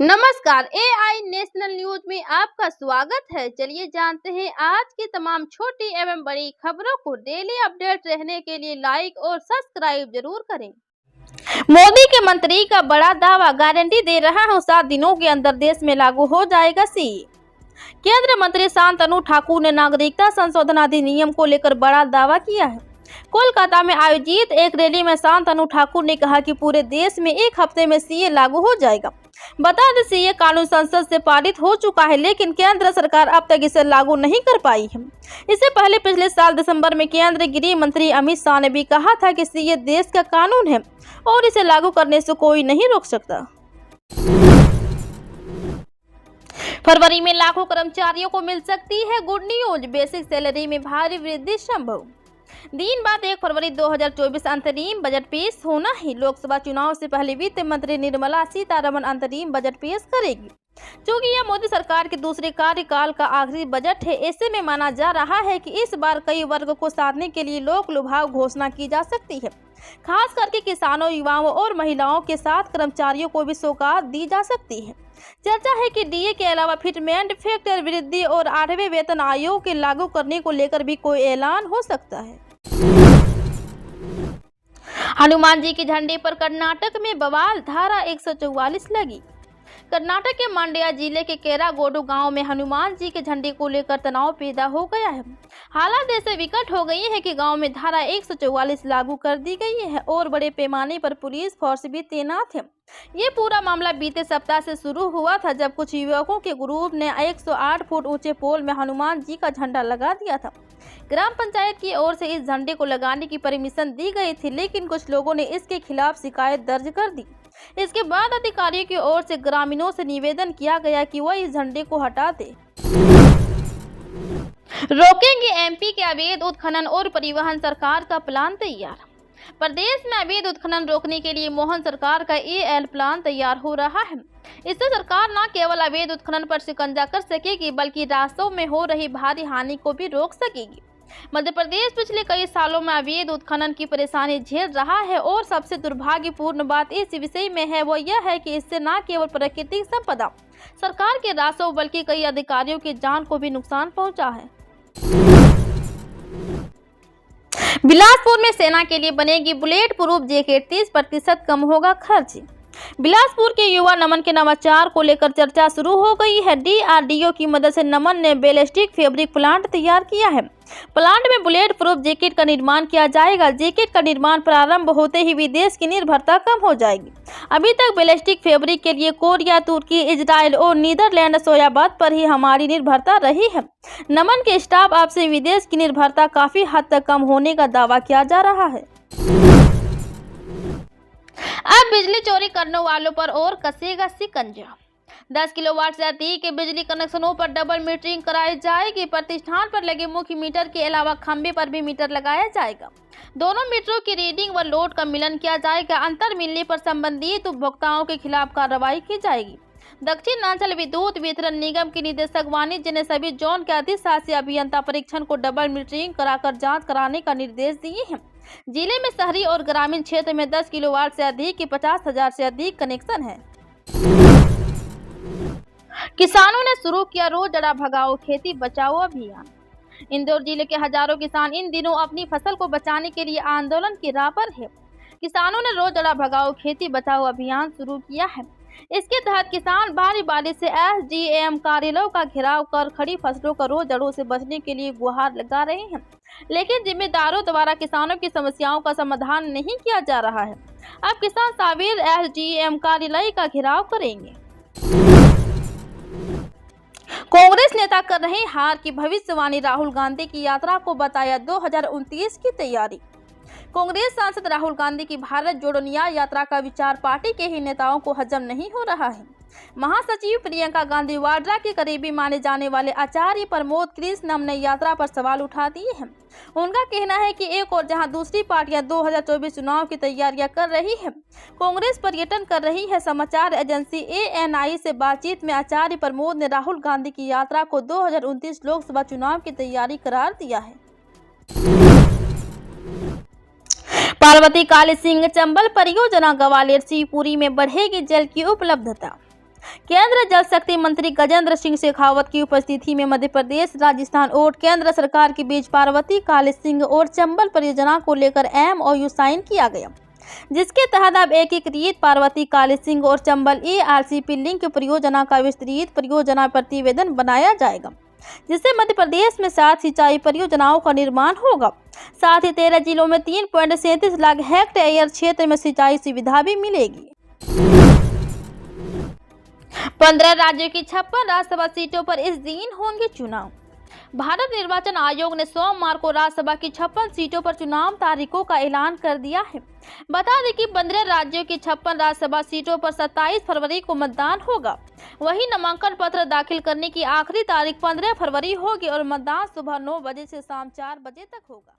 नमस्कार, AI national news में आपका स्वागत है। चलिए जानते हैं आज की तमाम छोटी एवं बड़ी खबरों को। डेली अपडेट रहने के लिए लाइक और सब्सक्राइब जरूर करें। मोदी के मंत्री का बड़ा दावा, गारंटी दे रहा हूं 7 दिनों के अंदर देश में लागू हो जाएगा सीए। केंद्रीय मंत्री शांतनु ठाकुर ने नागरिकता संशोधन अधिनियम को लेकर बड़ा दावा किया है। कोलकाता में आयोजित एक रैली में शांतनु ठाकुर ने कहा कि पूरे देश में एक हफ्ते में सीए लागू हो जाएगा। बता दें, सीए कानून संसद से पारित हो चुका है, लेकिन केंद्र सरकार अब तक इसे लागू नहीं कर पाई है। इससे पहले पिछले साल दिसंबर में केंद्रीय गृह मंत्री अमित शाह ने भी कहा था कि सीए देश का कानून है और इसे लागू करने से कोई नहीं रोक सकता। फरवरी में लाखों कर्मचारियों को मिल सकती है गुड न्यूज, बेसिक सैलरी में भारी वृद्धि संभव। दिन बाद 1 फरवरी 2024 अंतरिम बजट पेश होना है। लोकसभा चुनाव से पहले वित्त मंत्री निर्मला सीतारमण अंतरिम बजट पेश करेगी। क्योंकि यह मोदी सरकार के दूसरे कार्यकाल का आखिरी बजट है, ऐसे में माना जा रहा है कि इस बार कई वर्ग को साधने के लिए लोक लुभाव घोषणा की जा सकती है। खास करके किसानों, युवाओं और महिलाओं के साथ कर्मचारियों को भी सौगात दी जा सकती है। चर्चा है कि डीए के अलावा फिटमेंट फैक्टर वृद्धि और 8वें वेतन आयोग के लागू करने को लेकर भी कोई ऐलान हो सकता है। हनुमान जी के झंडे पर कर्नाटक में बवाल, धारा 144 लगी। कर्नाटक के मांड्या जिले के केरागोडू गांव में हनुमान जी के झंडे को लेकर तनाव पैदा हो गया है। हालात ऐसे विकट हो गई है कि गांव में धारा 144 लागू कर दी गई है और बड़े पैमाने पर पुलिस फोर्स भी तैनात है। ये पूरा मामला बीते सप्ताह से शुरू हुआ था, जब कुछ युवकों के ग्रुप ने 108 फुट ऊंचे पोल में हनुमान जी का झंडा लगा दिया था। ग्राम पंचायत की ओर से इस झंडे को लगाने की परमिशन दी गई थी, लेकिन कुछ लोगों ने इसके खिलाफ शिकायत दर्ज कर दी। इसके बाद अधिकारियों की ओर से ग्रामीणों से निवेदन किया गया कि वह इस झंडे को हटा दे। रोकेंगे एमपी के अवैध उत्खनन और परिवहन, सरकार का प्लान तैयार। प्रदेश में अवैध उत्खनन रोकने के लिए मोहन सरकार का एएल प्लान तैयार हो रहा है। इससे सरकार न केवल अवैध उत्खनन पर शिकंजा कर सकेगी, बल्कि रास्तों में हो रही भारी हानि को भी रोक सकेगी। मध्य प्रदेश पिछले कई सालों में अवैध उत्खनन की परेशानी झेल रहा है और सबसे दुर्भाग्यपूर्ण बात इस विषय में है वो यह है कि इससे न केवल प्राकृतिक संपदा, सरकार के राजस्व, बल्कि कई अधिकारियों की जान को भी नुकसान पहुंचा है। बिलासपुर में सेना के लिए बनेगी बुलेट प्रूफ जैकेट, 30% कम होगा खर्च। बिलासपुर के युवा नमन के नवाचार को लेकर चर्चा शुरू हो गई है। डीआरडीओ की मदद से नमन ने बैलिस्टिक फैब्रिक प्लांट तैयार किया है। प्लांट में बुलेट प्रूफ जैकेट का निर्माण किया जाएगा। जैकेट का निर्माण प्रारंभ होते ही विदेश की निर्भरता कम हो जाएगी। अभी तक बैलिस्टिक फैब्रिक के लिए कोरिया, तुर्की, इजराइल और नीदरलैंड, सोयाबाद पर ही हमारी निर्भरता रही है। नमन के स्टाफ आपसे विदेश की निर्भरता काफी हद तक कम होने का दावा किया जा रहा है। अब बिजली चोरी करने वालों पर और कसेगा शिकंजा। 10 किलोवाट से अधिक के बिजली कनेक्शनों पर डबल मीटरिंग कराई जाएगी। प्रतिष्ठान पर लगे मुख्य मीटर के अलावा खंभे पर भी मीटर लगाया जाएगा। दोनों मीटरों की रीडिंग व लोड का मिलन किया जाएगा। अंतर मिलने पर संबंधित उपभोक्ताओं के खिलाफ कार्रवाई की जाएगी। दक्षिणांचल विद्युत वितरण निगम के निदेशक वाणिज्य ने सभी जोन के अधिशासी अभियंता परीक्षण को डबल मीटरिंग कराकर जाँच कराने का निर्देश दिए हैं। जिले में शहरी और ग्रामीण क्षेत्र में 10 किलोवाट से अधिक की 50,000 से अधिक कनेक्शन है। किसानों ने शुरू किया रोजड़ा भगाओ खेती बचाओ अभियान। इंदौर जिले के हजारों किसान इन दिनों अपनी फसल को बचाने के लिए आंदोलन की राह पर है। किसानों ने रोजड़ा भगाओ खेती बचाओ अभियान शुरू किया है। इसके तहत किसान भारी बारिश से एसडीएम कार्यालयों का घेराव कर खड़ी फसलों का रोजड़ों से बचने के लिए गुहार लगा रहे हैं, लेकिन जिम्मेदारों द्वारा किसानों की समस्याओं का समाधान नहीं किया जा रहा है। अब किसान सावेर एसडीएम कार्यालय का घेराव करेंगे। कांग्रेस नेता कर रहे हार की भविष्यवाणी, राहुल गांधी की यात्रा को बताया 2029 की तैयारी। कांग्रेस सांसद राहुल गांधी की भारत जोड़ो न्याय यात्रा का विचार पार्टी के ही नेताओं को हजम नहीं हो रहा है। महासचिव प्रियंका गांधी वाड्रा के करीबी माने जाने वाले आचार्य प्रमोद कृष्णम ने यात्रा पर सवाल उठा दिए हैं। उनका कहना है कि एक और जहां दूसरी पार्टियां 2024 चुनाव की तैयारियां कर रही है, कांग्रेस पर्यटन कर रही है। समाचार एजेंसी एएनआई से बातचीत में आचार्य प्रमोद ने राहुल गांधी की यात्रा को 2029 लोकसभा चुनाव की तैयारी करार दिया है। पार्वती काली सिंह चंबल परियोजना ग्वालियर शिवपुरी में बढ़ेगी जल की उपलब्धता। केंद्रीय जल शक्ति मंत्री गजेंद्र सिंह शेखावत की उपस्थिति में मध्य प्रदेश, राजस्थान और केंद्र सरकार के बीच पार्वती, काली सिंह और चंबल परियोजना को लेकर MOU साइन किया गया, जिसके तहत अब एकीकृत पार्वती, काली सिंह और चंबल ERCP लिंक परियोजना का विस्तृत परियोजना प्रतिवेदन बनाया जाएगा, जिससे मध्य प्रदेश में 7 सिंचाई परियोजनाओं का निर्माण होगा। साथ ही 13 जिलों में 3.37 लाख हेक्टेयर क्षेत्र में सिंचाई सुविधा भी मिलेगी। 15 राज्यों की 56 राज्यसभा सीटों पर इस दिन होंगे चुनाव। भारत निर्वाचन आयोग ने सोमवार को राज्यसभा की 56 सीटों पर चुनाव तारीखों का ऐलान कर दिया है। बता दें कि 15 राज्यों की 56 राज्यसभा सीटों पर 27 फरवरी को मतदान होगा। वहीं नामांकन पत्र दाखिल करने की आखिरी तारीख 15 फरवरी होगी और मतदान सुबह 9 बजे से शाम 4 बजे तक होगा।